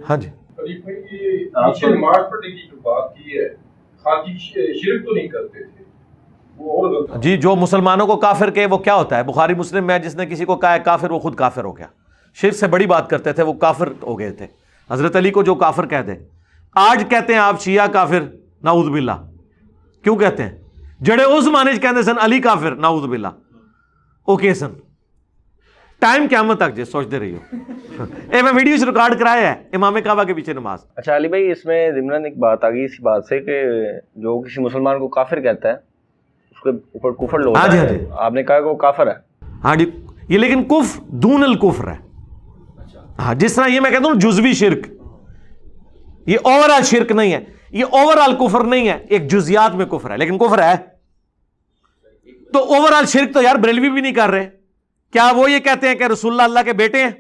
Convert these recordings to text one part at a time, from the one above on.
ہاں جی نماز پڑھنے کی جو بات کی ہے، خارجی شرک تو نہیں کرتے تھے وہ، جی جو مسلمانوں کو کافر کہے وہ کیا ہوتا ہے؟ بخاری مسلم میں جس نے کسی کو کہا ہے کافر وہ خود کافر ہو گیا. شرک سے بڑی بات کرتے تھے وہ کافر ہو گئے تھے. حضرت علی کو جو کافر کہہ دے، آج کہتے ہیں آپ شیعہ کافر، نعوذ باللہ. کیوں کہتے ہیں؟ جڑے اس زمانے کہتے سن علی کافر، نعوذ باللہ. اوکے سن ٹائم قیامت تک جی سوچتے رہی ہو. میں ویڈیو ریکارڈ کرایا ہے امام کعبہ کے پیچھے نماز. اچھا علی بھائی، اس میں ضمن ایک بات آ گئی اسی بات سے کہ جو کسی مسلمان کو کافر کہتا ہے اس کے اوپر کفر لوگ، ہاں جی ہاں جی، آپ نے کہا کہ وہ کافر ہے. ہاں جی، یہ لیکن کفر دون الکفر ہے. ہاں جس طرح یہ میں کہتا ہوں جزوی شرک، یہ اوور آل شرک نہیں ہے، یہ اوور آل کفر نہیں ہے، ایک جزیات میں کفر ہے لیکن کفر ہے. تو اوور آل شرک تو یار بریلوی بھی نہیں کر رہے. کیا وہ یہ کہتے ہیں کہ رسول اللہ اللہ کے بیٹے ہیں؟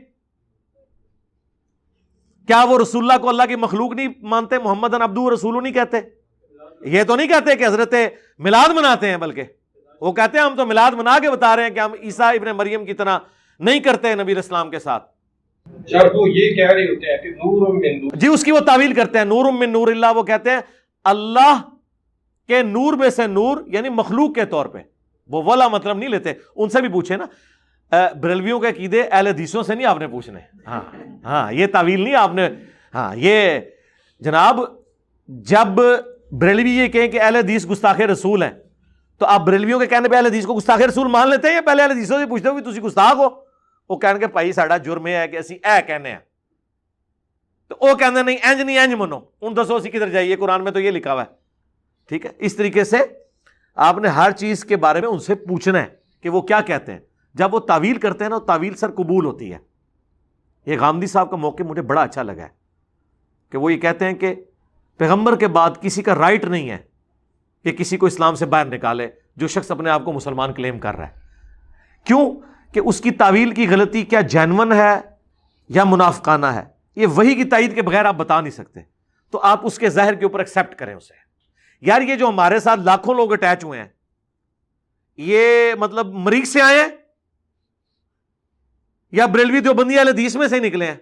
کیا وہ رسول اللہ کو اللہ کی مخلوق نہیں مانتے؟ محمد عبدہ رسول نہیں کہتے؟ یہ تو نہیں کہتے کہ حضرت میلاد مناتے ہیں، بلکہ وہ کہتے ہیں ہم تو میلاد منا کے بتا رہے ہیں کہ ہم عیسیٰ ابن مریم کی طرح نہیں کرتے نبی اسلام کے ساتھ. جب وہ یہ کہہ رہے ہوتے ہیں کہ نور من نور، جی اس کی وہ تعویل کرتے ہیں نور من نور اللہ. وہ کہتے ہیں اللہ کے نور میں سے نور یعنی مخلوق کے طور پہ. وہ والا مطلب نہیں لیتے. ان سے بھی پوچھے نا، بریلویوں کے عقیدے اہل حدیثوں سے نہیں آپ نے پوچھنے. ہاں یہ تعویل نہیں آپ نے. ہاں یہ جناب جب بریلوی یہ کہیں کہ اہل حدیث گستاخ رسول ہیں تو آپ بریلویوں کے کہنے پہ اہل حدیث کو گستاخ رسول مان لیتے ہیں یا پہلے اہل حدیثوں سے پوچھتے ہو کہ تسی گستاخ ہو؟ وہ کہنے کہ بھائی ساڈا جرم یہ ہے کہ اسی اے کہنے ہیں. تو وہ کہنے نہیں انج نہیں انج منو. ان دسو اسی کدھر جائیے، قرآن میں تو یہ لکھا ہوا ہے. ٹھیک ہے، اس طریقے سے آپ نے ہر چیز کے بارے میں ان سے پوچھنا ہے کہ وہ کیا کہتے ہیں. جب وہ تعویل کرتے ہیں نا، تعویل سر قبول ہوتی ہے. یہ غامدی صاحب کا موقع مجھے بڑا اچھا لگا ہے کہ وہ یہ کہتے ہیں کہ پیغمبر کے بعد کسی کا رائٹ نہیں ہے کہ کسی کو اسلام سے باہر نکالے جو شخص اپنے آپ کو مسلمان کلیم کر رہا ہے. کیوں کہ اس کی تعویل کی غلطی کیا جینون ہے یا منافقانہ ہے، یہ وحی کی تائید کے بغیر آپ بتا نہیں سکتے. تو آپ اس کے ظاہر کے اوپر ایکسیپٹ کریں اسے. یار یہ جو ہمارے ساتھ لاکھوں لوگ اٹیچ ہوئے ہیں، یہ مطلب مریخ سے آئے ہیں یا بریلوی دیوبندی اہل حدیث میں سے نکلے ہیں؟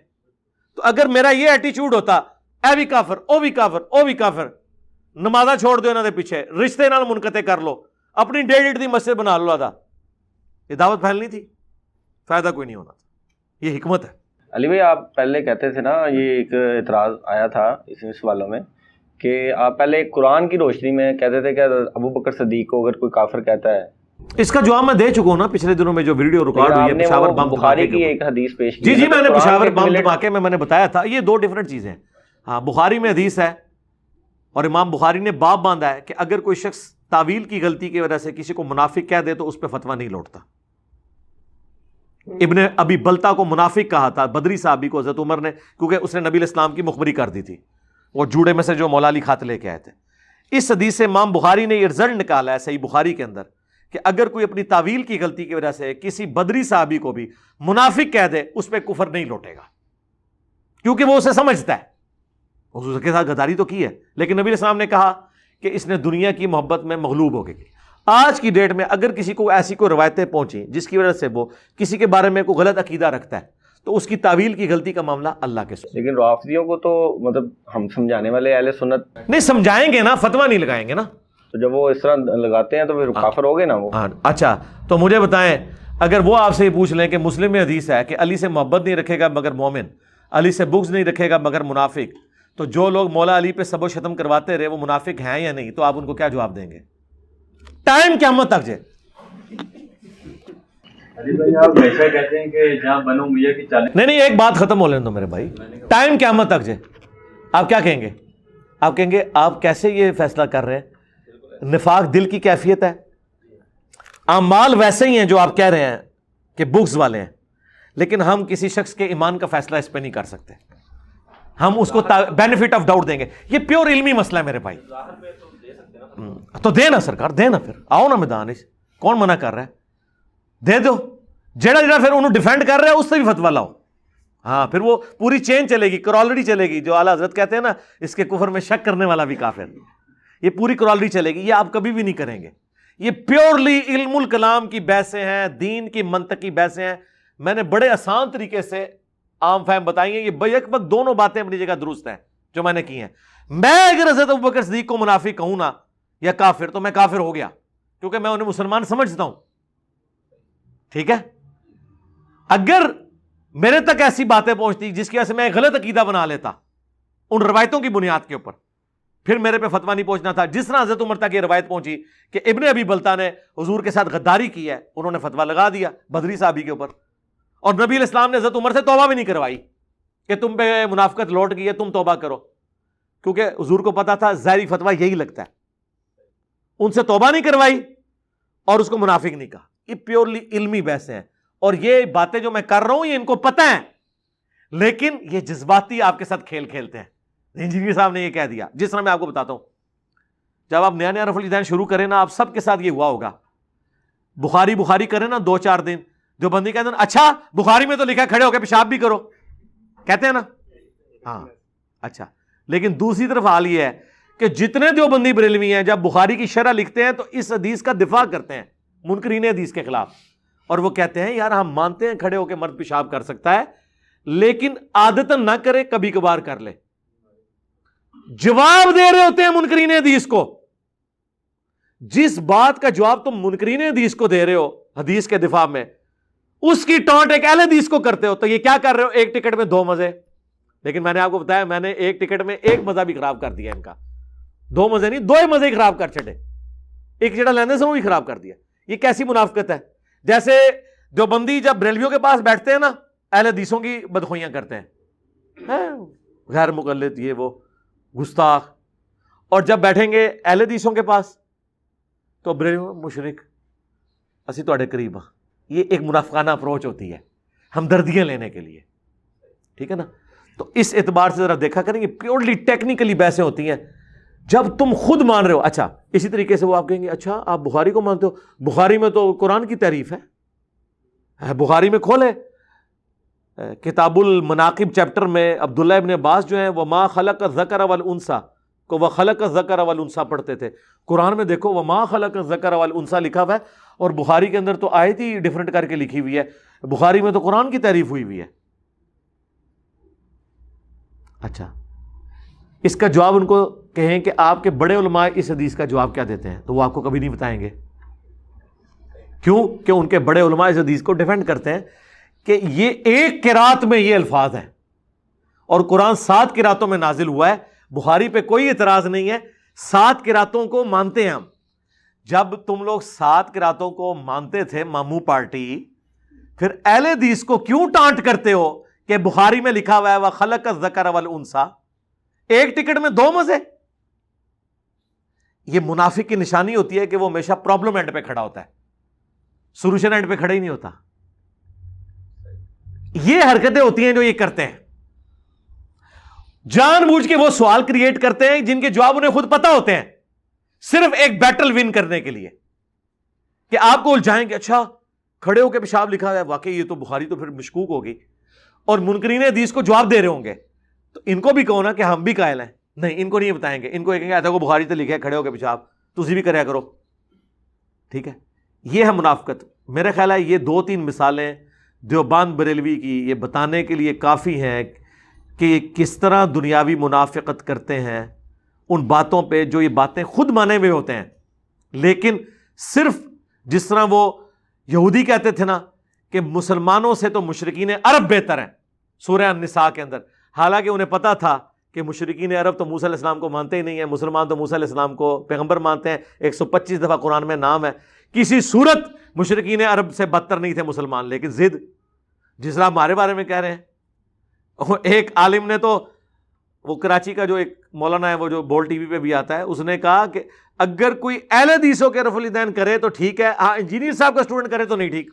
تو اگر میرا یہ ایٹیچیوڈ ہوتا اے بھی کافر او بھی کافر او بھی کافر، نمازاں چھوڑ دو انہوں نے پیچھے، رشتے نال منقطع کر لو، اپنی 1.5 دی مسجد بنا لو آدھا، یہ دعوت پھیلنی تھی، فائدہ کوئی نہیں ہونا تھا. یہ حکمت ہے. علی بھائی آپ پہلے کہتے تھے نا، یہ ایک اعتراض آیا تھا اس سوالوں میں کہ آپ پہلے قرآن کی روشنی میں کہتے تھے کہ ابو بکر صدیق کو اگر کوئی کافر کہتا ہے. اس کا جواب میں دے چکا ہوں نا پچھلے دنوں میں جو ویڈیو ریکارڈ ہوئی ہے پشاور بم بخاری کی ایک حدیث پیش کی. جی میں نے پشاور بم دھماکے میں نے بتایا تھا یہ 2 ڈیفرنٹ چیزیں ہیں. ہاں بخاری میں حدیث ہے اور امام بخاری نے باب باندھا ہے کہ اگر کوئی شخص تعویل کی غلطی کی وجہ سے کسی کو منافق کہہ دے تو اس پہ فتویٰ نہیں لوٹتا. ابن ابی بلتا کو منافق کہا تھا بدری صحابی کو حضرت عمر نے، کیونکہ اس نے نبی الاسلام کی مخبری کر دی تھی، وہ جوڑے میں سے جو مولا علی خط لے کے آئے تھے. اس حدیث سے امام بخاری نے یہ رزلٹ نکالا ہے صحیح بخاری کے اندر کہ اگر کوئی اپنی تعویل کی غلطی کی وجہ سے کسی بدری صحابی کو بھی منافق کہہ دے اس پہ کفر نہیں لوٹے گا، کیونکہ وہ اسے سمجھتا ہے. اس کے ساتھ غداری تو کی ہے لیکن نبی الاسلام نے کہا کہ اس نے دنیا کی محبت میں مغلوب ہو گئی. آج کی ڈیٹ میں اگر کسی کو ایسی کوئی روایتیں پہنچیں جس کی وجہ سے وہ کسی کے بارے میں کوئی غلط عقیدہ رکھتا ہے تو اس کی تعویل کی غلطی کا معاملہ اللہ کے ساتھ. لیکن رافضیوں کو تو مطلب ہم سمجھانے والے اہل سنت نہیں سمجھائیں گے نا، فتویٰ نہیں لگائیں گے نا. تو جب وہ اس طرح لگاتے ہیں تو پھر کافر ہو گئے نا وہ. اچھا تو مجھے بتائیں، اگر وہ آپ سے یہ پوچھ لیں کہ مسلم میں حدیث ہے کہ علی سے محبت نہیں رکھے گا مگر مومن، علی سے بغض نہیں رکھے گا مگر منافق، تو جو لوگ مولا علی پہ سب و شتم کرواتے رہے وہ منافق ہیں یا نہیں؟ تو آپ ان کو کیا جواب دیں گے؟ ٹائم قیامت تک جائے. علی بھائی آپ ایسا کہتے ہیں کہ جہاں بنو میاں کی چالیں، نہیں ایک بات ختم ہو لینے دو میرے بھائی. ٹائم قیامت تک جائے آپ کیا کہیں گے؟ آپ کہیں گے آپ کیسے یہ فیصلہ کر رہے ہیں؟ نفاق دل کی کیفیت ہے، اعمال ویسے ہی ہیں جو آپ کہہ رہے ہیں کہ بغض والے ہیں، لیکن ہم کسی شخص کے ایمان کا فیصلہ اس پہ نہیں کر سکتے. ہم اس کو بینیفٹ آف ڈاؤٹ دیں گے. یہ پیور علمی مسئلہ ہے میرے بھائی. تو دے نا سرکار، دے نا، پھر آؤ نا میدان، کون منع کر رہا ہے؟ دے دو. جڑا پھر انہوں ڈیفینڈ کر رہا ہے اس سے بھی فتویٰ لاؤ. ہاں پھر وہ پوری چین چلے گی، کرالری چلے گی. جو اعلیٰ حضرت کہتے ہیں نا اس کے کفر میں شک کرنے والا بھی کافر، یہ پوری کرالری چلے گی. یہ آپ کبھی بھی نہیں کریں گے. یہ پیورلی علم الکلام کی بحثیں ہیں، دین کی منطقی بحثیں ہیں. میں نے بڑے آسان طریقے سے عام فہم بتائی ہیں, یہ بیک وقت دونوں باتیں اپنی جگہ درست ہیں جو میں نے کی ہیں. میں اگر حضرت ابوبکر صدیق کو منافق کہوں نا یا کافر, تو میں کافر ہو گیا, کیونکہ میں انہیں مسلمان سمجھتا ہوں. ٹھیک ہے, اگر میرے تک ایسی باتیں پہنچتی جس کی وجہ سے میں غلط عقیدہ بنا لیتا ان روایتوں کی بنیاد کے اوپر, پھر میرے پہ فتویٰ نہیں پہنچنا تھا. جس طرح حضرت عمر تک یہ روایت پہنچی کہ ابن ابی بلتہ نے حضور کے ساتھ غداری کی ہے, انہوں نے فتویٰ لگا دیا بدری صحابی کے اوپر, اور نبی علیہ السلام نے حضرت عمر سے توبہ بھی نہیں کروائی کہ تم پہ منافقت لوٹ گئی ہے, تم توبہ کرو, کیونکہ حضور کو پتا تھا ظاہری فتویٰ یہی لگتا ہے. ان سے توبہ نہیں کروائی اور اس کو منافق نہیں کہا. یہ پیورلی علمی بحثیں ہیں, اور یہ باتیں جو میں کر رہا ہوں یہ ان کو پتہ ہیں, لیکن یہ جذباتی آپ کے ساتھ کھیل کھیلتے ہیں. انجینئر صاحب نے یہ کہہ دیا, جس طرح میں آپ کو بتاتا ہوں, جب آپ نیا رفع الیدین شروع کریں نا, آپ سب کے ساتھ یہ ہوا ہوگا, بخاری کریں نا 2-4 دن, جو بندی کہتے ہیں اچھا بخاری میں تو لکھا ہے کھڑے ہو کے پیشاب بھی کرو, کہتے ہیں نا, ہاں اچھا. لیکن دوسری طرف حال یہ ہے کہ جتنے دیوبندی بریلوی ہیں جب بخاری کی شرح لکھتے ہیں تو اس حدیث کا دفاع کرتے ہیں منکرین حدیث کے خلاف, اور وہ کہتے ہیں یار ہم مانتے ہیں کھڑے ہو کے مرد پیشاب کر سکتا ہے, لیکن عادتاً نہ کرے, کبھی کبھار کر لے. جواب دے رہے ہوتے ہیں منکرین حدیث کو. جس بات کا جواب تم منکرین حدیث کو دے رہے ہو حدیث کے دفاع میں, اس کی ٹونٹ ایک اہل حدیث کو کرتے ہو. تو یہ کیا کر رہے ہو, ایک ٹکٹ میں 2 مزے. لیکن میں نے آپ کو بتایا میں نے ایک ٹکٹ میں ایک مزہ بھی خراب کر دیا ان کا, 2 مزے نہیں 2 مزے ہی خراب کر چھڑے, ایک جڑا لینے سے وہ بھی خراب کر دیا. یہ کیسی منافقت ہے؟ جیسے جو بندی جب بریلویوں کے پاس بیٹھتے ہیں نا, اہل حدیثوں کی بدخوئیاں کرتے ہیں, غیر مقلد یہ وہ گستاخ, اور جب بیٹھیں گے اہل حدیثوں کے پاس تو بریلوی مشرک, اسی تواڈے قریب ہاں. یہ ایک منافقانہ اپروچ ہوتی ہے ہمدردیاں لینے کے لیے, ٹھیک ہے نا. تو اس اعتبار سے ذرا دیکھا کریں, یہ پیورلی ٹیکنیکلی بحثیں ہوتی ہیں. جب تم خود مان رہے ہو, اچھا اسی طریقے سے وہ آپ کہیں گے اچھا آپ بخاری کو مانتے ہو, بخاری میں تو قرآن کی تعریف ہے, بخاری میں کھولے کتاب المناقب چیپٹر میں عبداللہ ابن عباس جو ہیں وما خلق الذکر والانثی کو وخلق الذکر والانثی پڑھتے تھے. قرآن میں دیکھو وما خلق الذکر والانثی لکھا ہوا ہے, اور بخاری کے اندر تو آیت ہی ڈیفرنٹ کر کے لکھی ہوئی ہے. بخاری میں تو قرآن کی تعریف ہوئی ہوئی ہے. اچھا اس کا جواب ان کو کہیں کہ آپ کے بڑے علماء اس حدیث کا جواب کیا دیتے ہیں, تو وہ آپ کو کبھی نہیں بتائیں گے. کیوں کہ ان کے بڑے علماء اس حدیث کو ڈیفینڈ کرتے ہیں کہ یہ ایک قرات میں یہ الفاظ ہیں, اور قرآن 7 قراتوں میں نازل ہوا ہے. بخاری پہ کوئی اعتراض نہیں ہے, 7 قراتوں کو مانتے ہیں ہم. جب تم لوگ 7 قراتوں کو مانتے تھے ماموں پارٹی, پھر اہل حدیث کو کیوں ٹانٹ کرتے ہو کہ بخاری میں لکھا ہوا ہے وَخَلَقَ الذَّكَرَ وَالْأُنثَى, ایک ٹکٹ میں 2 مزے. یہ منافق کی نشانی ہوتی ہے کہ وہ ہمیشہ پرابلم اینڈ پہ کھڑا ہوتا ہے, سولوشن اینڈ پہ کھڑا ہی نہیں ہوتا. یہ حرکتیں ہوتی ہیں جو یہ کرتے ہیں, جان بوجھ کے وہ سوال کریٹ کرتے ہیں جن کے جواب انہیں خود پتا ہوتے ہیں, صرف ایک بیٹل ون کرنے کے لیے کہ آپ کو الجھائیں گے اچھا کھڑے ہو کے پیشاب لکھا ہے, واقعی یہ تو بخاری تو پھر مشکوک ہوگی, اور منکرین حدیث کو جواب دے رہے ہوں گے. تو ان کو بھی کہو نا کہ ہم بھی قائل ہیں, نہیں ان کو نہیں بتائیں گے, ان کو کہیں گے ایسا کو بخاری تو لکھا ہے کھڑے ہو کے پیشاب, تسی بھی کریا کرو. ٹھیک ہے, یہ ہے منافقت. میرا خیال ہے یہ 2-3 مثالیں دیوبند بریلوی کی یہ بتانے کے لیے کافی ہیں کہ کس طرح دنیاوی منافقت کرتے ہیں ان باتوں پہ جو یہ باتیں خود مانے ہوئے ہوتے ہیں, لیکن صرف جس طرح وہ یہودی کہتے تھے نا کہ مسلمانوں سے تو مشرکین عرب بہتر ہیں سورہ النساء کے اندر, حالانکہ انہیں پتا تھا کہ مشرکین عرب تو موسیٰ علیہ السلام کو مانتے ہی نہیں ہیں, مسلمان تو موسیٰ علیہ السلام کو پیغمبر مانتے ہیں. 125 دفعہ قرآن میں نام ہے. کسی صورت مشرکین عرب سے بدتر نہیں تھے مسلمان, لیکن ضد جس طرح ہمارے بارے میں کہہ رہے ہیں. ایک عالم نے تو, وہ کراچی کا جو ایک مولانا ہے وہ جو بول ٹی وی پہ بھی آتا ہے, اس نے کہا کہ اگر کوئی اہل حدیثوں کے رفع الیدین کرے تو ٹھیک ہے, ہاں انجینئر صاحب کا اسٹوڈنٹ کرے تو نہیں ٹھیک.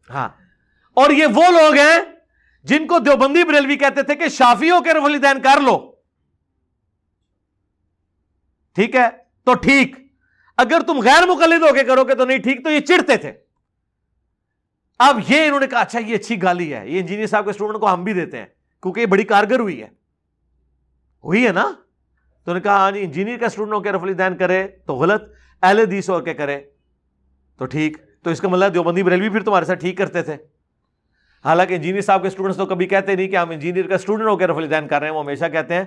ہاں, اور یہ وہ لوگ ہیں جن کو دیوبندی بریلوی کہتے تھے کہ شافعیوں کے رفع الیدین کر لو, ٹھیک ہے تو ٹھیک, اگر تم غیر مقلد ہو کے کرو گے تو نہیں ٹھیک. تو یہ چڑھتے تھے. اب یہ انہوں نے کہا اچھا یہ اچھی گالی ہے, یہ انجینئر صاحب کے اسٹوڈنٹ کو ہم بھی دیتے ہیں کیونکہ یہ بڑی کارگر ہوئی ہے نا. تو نے کہا ہاں جی انجینئر کا اسٹوڈنٹ ہو کے رفع الیدین کرے تو غلط, اہل حدیث ہو کے کرے تو ٹھیک. تو اس کا مطلب دیوبندی بریلوی پھر تمہارے ساتھ ٹھیک کرتے تھے. حالانکہ انجینئر صاحب کے اسٹوڈنٹس تو کبھی کہتے نہیں کہ ہم انجینئر کا اسٹوڈنٹ ہو کے رفع الدین کر رہے ہیں، وہ ہمیشہ کہتے ہیں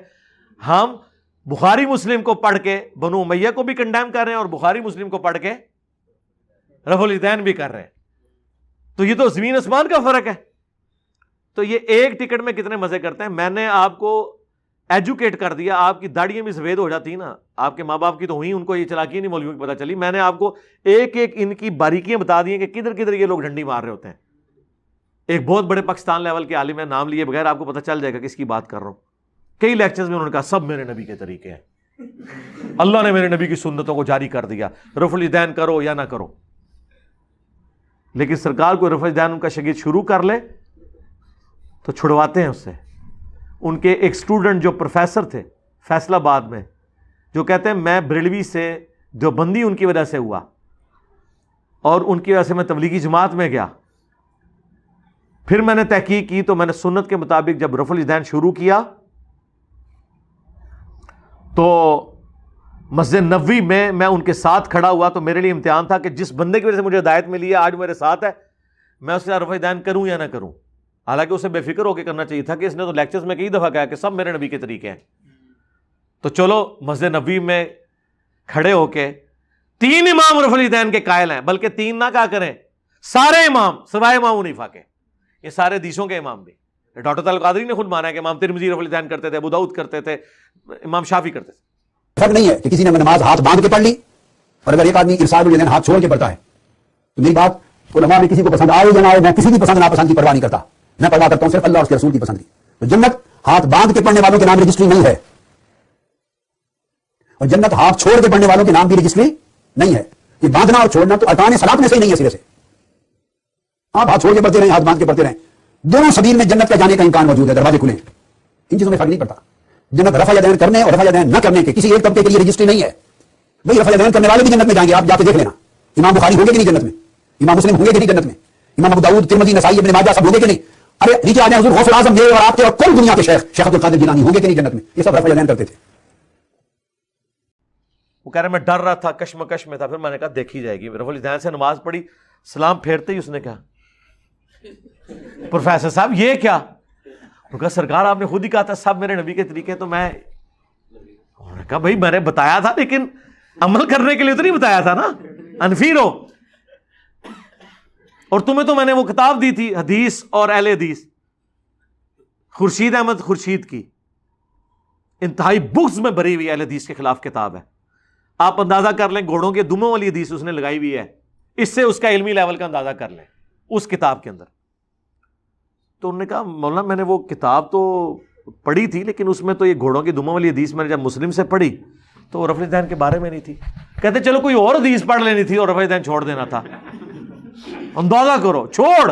ہم بخاری مسلم کو پڑھ کے بنو امیہ کو بھی کنڈیم کر رہے ہیں اور بخاری مسلم کو پڑھ کے رفع الدین بھی کر رہے ہیں. تو یہ تو زمین آسمان کا فرق ہے. تو یہ ایک ٹکٹ میں کتنے مزے کرتے ہیں. میں نے آپ کو ایجوکیٹ کر دیا، آپ کی داڑیاں بھی سفید ہو جاتی نا، آپ کے ماں باپ کی تو ہوئی، ان کو یہ چلاکی نہیں مولویوں کی پتہ چلی. میں نے آپ کو ایک ایک ان کی باریکیاں بتا دی ہیں کہ کدھر کدھر یہ لوگ ڈنڈی مار رہے ہوتے ہیں. ایک بہت بڑے پاکستان لیول کے عالم ہے، نام لیے بغیر آپ کو پتہ چل جائے گا کس کی بات کر رہا ہوں. کئی لیکچرز میں انہوں نے کہا سب میرے نبی کے طریقے ہیں، اللہ نے میرے نبی کی سنتوں کو جاری کر دیا، رفع الدین کرو یا نہ کرو. لیکن سرکار کو رفع الدین ان کا شاگرد شروع کر لے تو چھڑواتے ہیں اس سے. ان کے ایک اسٹوڈنٹ جو پروفیسر تھے فیصل آباد میں، جو کہتے ہیں میں بریلوی سے دیوبندی ان کی وجہ سے ہوا اور ان کی وجہ سے میں تبلیغی جماعت میں گیا. پھر میں نے تحقیق کی تو میں نے سنت کے مطابق جب رفع الدین شروع کیا تو مسجد نبوی میں ان کے ساتھ کھڑا ہوا. تو میرے لیے امتحان تھا کہ جس بندے کی وجہ سے مجھے ہدایت ملی ہے آج میرے ساتھ ہے، میں اس کے ساتھ رفع الدین کروں یا نہ کروں. حالانکہ اسے بے فکر ہو کے کرنا چاہیے تھا کہ اس نے تو لیکچرز میں کئی دفعہ کہا کہ سب میرے نبی کے طریقے ہیں. تو چلو مسجد نبوی میں کھڑے ہو کے 3 امام رفع الدین کے قائل ہیں، بلکہ 3 نہ کہا کریں، سارے امام سوائے امام حنیفہ کے، یہ سارے حدیثوں کے امام بھی. ڈاکٹر طارق قادری نے خود مانا ہے کہ امام ترمذی رفع الدین کرتے تھے، ابو داؤد کرتے تھے، امام شافعی کرتے تھے. فرق نہیں ہے کہ کسی نے نماز ہاتھ باندھ کے پڑھ لی اور اگر ایک آدمی ارسال الیدین ہاتھ چھوڑ کے پڑھتا ہے تو میری بات علماء میں کسی کو پسند آئے یا نہ آئے، میں کسی کی پسند ناپسند کی پرواہ نہیں کرتا، میں پرواہ کرتا ہوں صرف اللہ اور اس کے رسول کی پسند کی. تو جنت ہاتھ باندھ کے پڑھنے والوں کے نام رجسٹری نہیں ہے اور جنت ہاتھ چھوڑ کے پڑھنے والوں کے نام کی رجسٹری نہیں ہے. یہ باندھنا اور چھوڑنا تو ارکان صلاۃ میں سے ہی نہیں ہے سرے سے. آپ ہاتھ چھوڑ کے پڑھتے رہیں، ہاتھ باندھ کے پڑھتے رہیں، دونوں سبیل میں جنت کا جانے کا امکان موجود ہے، دروازے کھلے ہیں. ان چیزوں میں فرق نہیں پڑتا. جنت رفع الدین کرنے اور رفع الدین نہ کرنے کے کسی ایک طبقے کے لیے رجسٹری نہیں ہے. بھائی رفع الدین کرنے والے بھی جنت میں جائیں گے، آپ جا کے دیکھ لینا. امام بخاری ہوں گے کہ نہیں جنت میں؟ امام مسلم ہوں گے کہ نہیں جنت میں؟ امام ابو داؤد، ترمذی، نسائی، ابن ماجہ سب ہوں گے کہ نہیں؟ ارے نیچے آ جائیں، حضور غوث الاعظم یہ اور آپ کے اور کل دنیا کے شیخ عبد القادر جیلانی ہوں گے کہ نہیں جنت میں؟ یہ سب رفع الدین کرتے تھے. وہ کہہ رہے میں ڈر رہا تھا، کشمکش میں تھا. پھر میں نے کہا دیکھی جائے گی. رفع الدین سے نماز پڑھی، سلام پھیرتے ہی اس نے کہا پروفیسر صاحب یہ کیا؟ وہ کہا سرکار آپ نے خود ہی کہا تھا سب میرے نبی کے طریقے. تو میں نے کہا بھائی میں نے بتایا تھا لیکن عمل کرنے کے لیے تو نہیں بتایا تھا نا، انفیر ہو. اور تمہیں تو میں نے وہ کتاب دی تھی حدیث اور اہل حدیث، خورشید احمد خورشید کی انتہائی بکس میں بھری ہوئی اہل حدیث کے خلاف کتاب ہے. آپ اندازہ کر لیں گھوڑوں کے دموں والی حدیث اس نے لگائی ہوئی ہے، اس سے اس کا علمی لیول کا اندازہ کر لیں اس کتاب کے اندر. تو انہوں نے کہا مولانا میں نے وہ کتاب تو پڑھی تھی لیکن اس میں تو یہ گھوڑوں کی دموں والی حدیث میں نے جب مسلم سے پڑھی تو رفع الدین کے بارے میں نہیں تھی. کہتے چلو کوئی اور حدیث پڑھ لینی تھی اور رفع الدین چھوڑ دینا تھا. اندازہ کرو، چھوڑ.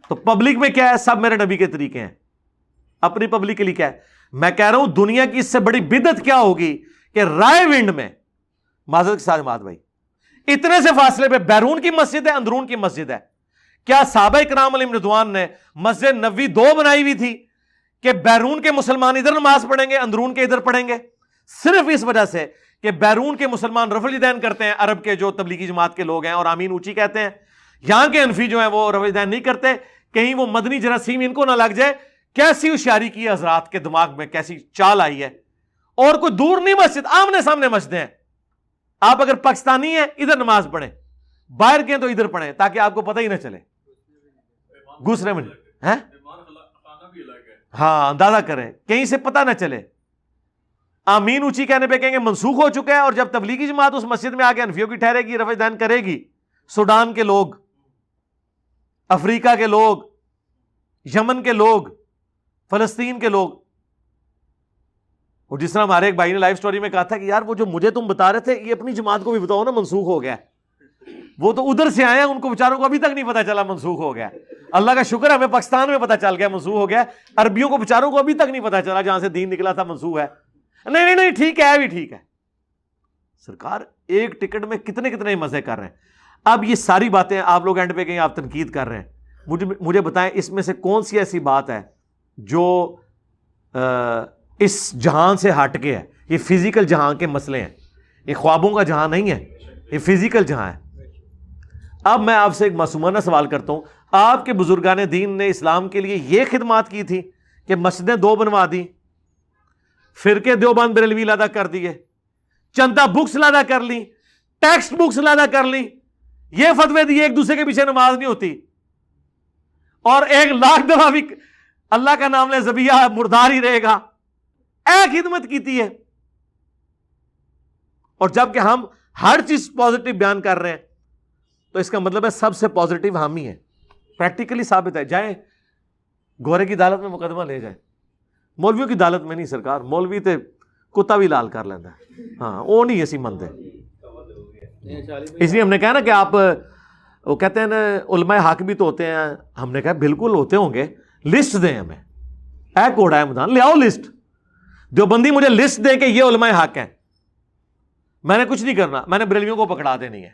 تو پبلک میں کیا ہے؟ سب میرے نبی کے طریقے ہیں. اپنی پبلک کے لیے کیا ہے؟ میں کہہ رہا ہوں دنیا کی اس سے بڑی بدعت کیا ہوگی کہ رائے ونڈ میں، معذرت کے ساتھ بات بھائی، اتنے سے فاصلے پہ بیرون کی مسجد ہے، اندرون کی مسجد ہے. کیا صحابہ کرام علیہم رضوان نے مسجد نبوی 2 بنائی ہوئی تھی کہ بیرون کے مسلمان ادھر نماز پڑھیں گے، اندرون کے ادھر پڑھیں گے؟ صرف اس وجہ سے کہ بیرون کے مسلمان رفع الدین کرتے ہیں، عرب کے جو تبلیغی جماعت کے لوگ ہیں اور آمین اونچی کہتے ہیں. یہاں کے حنفی جو ہیں وہ رفع الدین نہیں کرتے. کہیں وہ مدنی جراثیم ان کو نہ لگ جائے. کیسی ہوشیاری کی ہے حضرات کے دماغ میں، کیسی چال آئی ہے. اور کوئی دور نہیں مسجد، آمنے سامنے مسجد ہیں. آپ اگر پاکستانی ہیں ادھر نماز پڑھیں، باہر کے تو ادھر پڑھیں تاکہ آپ کو پتہ ہی نہ چلے. گھسرے میں ہیں، ہاں اندازہ کریں کہیں سے پتہ نہ چلے. آمین اونچی کہنے پہ کہیں گے منسوخ ہو چکا ہے، اور جب تبلیغی جماعت اس مسجد میں آ کے حنفیوں کی ٹھہرے گی، رفع الدین کرے گی، سوڈان کے لوگ، افریقہ کے لوگ، یمن کے لوگ، فلسطین کے لوگ. اور جس طرح ہمارے ایک بھائی نے لائیو سٹوری میں کہا تھا کہ یار وہ جو مجھے تم بتا رہے تھے یہ اپنی جماعت کو بھی بتاؤ نا منسوخ ہو گیا. وہ تو ادھر سے آئے ہیں، ان کو بیچاروں کو ابھی تک نہیں پتا چلا منسوخ ہو گیا. اللہ کا شکر ہے ہمیں پاکستان میں پتا چل گیا منسوخ ہو گیا. عربیوں کو بیچاروں کو ابھی تک نہیں پتا چلا جہاں سے دین نکلا تھا منسوخ ہے. نہیں ٹھیک ہے ابھی ٹھیک ہے. سرکار ایک ٹکٹ میں کتنے کتنے مزے کر رہے ہیں. اب یہ ساری باتیں آپ لوگ اینڈ پہ کہیں آپ تنقید کر رہے ہیں، مجھے بتائیں اس میں سے کون سی ایسی بات ہے جو اس جہان سے ہٹ کے ہے؟ یہ فزیکل جہان کے مسئلے ہیں، یہ خوابوں کا جہان نہیں ہے، یہ فزیکل جہان ہے. اب میں آپ سے ایک معصومانہ سوال کرتا ہوں، آپ کے بزرگان دین نے اسلام کے لیے یہ خدمات کی تھی کہ مسجدیں 2 بنوا دی، فرقے دیوبند بریلوی لادا کر دیے، چندہ بکس لادا کر لی، ٹیکسٹ بکس لادا کر لی، یہ فتوے دیے ایک دوسرے کے پیچھے نماز نہیں ہوتی، اور 1 لاکھ دفعہ بھی اللہ کا نام لے ذبیحہ مردار ہی رہے گا، اے خدمت کیتی ہے۔ اور جب کہ ہم ہر چیز پازیٹیو بیان کر رہے ہیں تو اس کا مطلب ہے سب سے پازیٹیو ہم ہی ہیں، پریکٹیکلی ثابت ہے۔ جائیں گورے کی عدالت میں مقدمہ لے جائیں، مولویوں کی عدالت میں نہیں سرکار، مولوی تے کتا بھی لال کر لینا ہے، ہاں وہ نہیں ایسی مند ہے۔ اس لیے ہم نے کہا نا کہ آپ وہ کہتے ہیں نا علماء حق بھی تو ہوتے ہیں، ہم نے کہا بالکل ہوتے ہوں گے، لسٹ دیں ہمیں، اے کوڑا احمدان لے آؤ لسٹ، دیوبندی مجھے لسٹ دے کہ یہ علماء حق ہیں، میں نے کچھ نہیں کرنا، میں نے بریلویوں کو پکڑا دینی ہے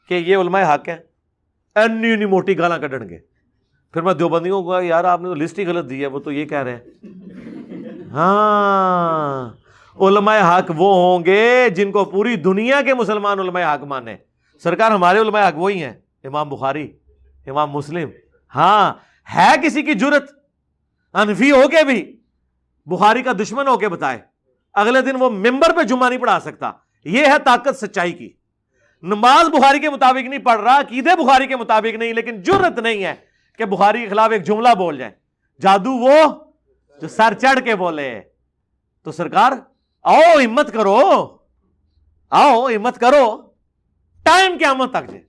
کہ یہ علماء حق ہیں، اینی موٹی گالاں کڈن گے، پھر میں دیوبندیوں کو یار آپ نے تو لسٹ ہی غلط دی ہے، وہ تو یہ کہہ رہے ہیں۔ ہاں علماء حق وہ ہوں گے جن کو پوری دنیا کے مسلمان علماء حق مانے۔ سرکار ہمارے علماء حق وہی ہیں، امام بخاری، امام مسلم۔ ہاں ہے کسی کی جرت حنفی ہو کے بھی بخاری کا دشمن ہو کے بتائے، اگلے دن وہ ممبر پہ جمعہ نہیں پڑھا سکتا، یہ ہے طاقت سچائی کی۔ نماز بخاری کے مطابق نہیں پڑھ رہا، عقیدے بخاری کے مطابق نہیں، لیکن جرت نہیں ہے کہ بخاری کے خلاف ایک جملہ بول جائے۔ جادو وہ جو سر چڑھ کے بولے۔ تو سرکار آؤ ہمت کرو، آؤ ہمت کرو، ٹائم قیامت تک جائے۔